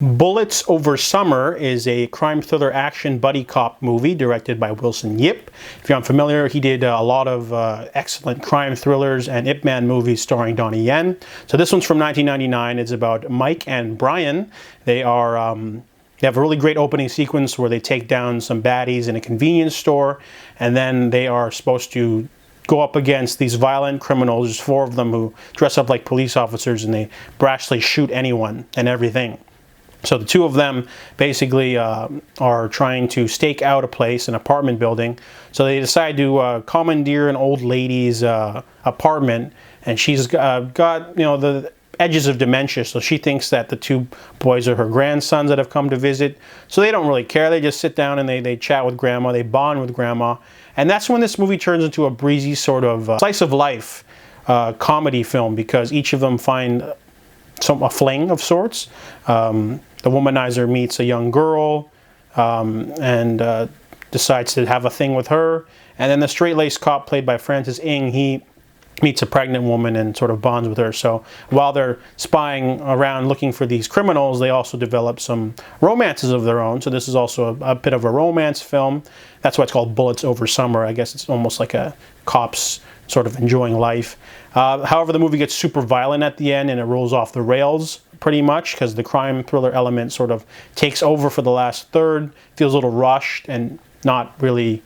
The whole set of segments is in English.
Bullets Over Summer is a crime thriller action buddy cop movie directed by Wilson Yip. If you're unfamiliar, he did a lot of excellent crime thrillers and Ip Man movies starring Donnie Yen. So this one's from 1999. It's about Mike and Brian. They have a really great opening sequence where they take down some baddies in a convenience store, and then they are supposed to go up against these violent criminals. There's four of them who dress up like police officers, and they brashly shoot anyone and everything. So the two of them basically are trying to stake out a place, an apartment building. So they decide to commandeer an old lady's apartment, and she's got the edges of dementia, so she thinks that the two boys are her grandsons that have come to visit. So they don't really care. They just sit down and they chat with grandma. They bond with grandma. And that's when this movie turns into a breezy sort of slice of life comedy film, because each of them find a fling of sorts. The womanizer meets a young girl and decides to have a thing with her. And then the straight-laced cop, played by Francis Ng, he meets a pregnant woman and sort of bonds with her. So while they're spying around looking for these criminals, they also develop some romances of their own. So this is also a bit of a romance film. That's why it's called Bullets Over Summer. I guess it's almost like a cop's sort of enjoying life. However, the movie gets super violent at the end, and it rolls off the rails pretty much, because the crime thriller element sort of takes over for the last third. Feels a little rushed and not really,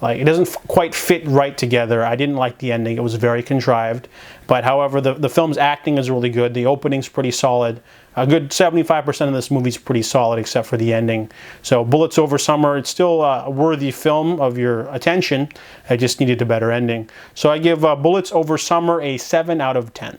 like, it doesn't quite fit right together. I didn't like the ending. It was very contrived. But however, the film's acting is really good. The opening's pretty solid. A good 75% of this movie's pretty solid, except for the ending. So Bullets Over Summer, it's still a worthy film of your attention. I just needed a better ending. So I give Bullets Over Summer a 7 out of 10.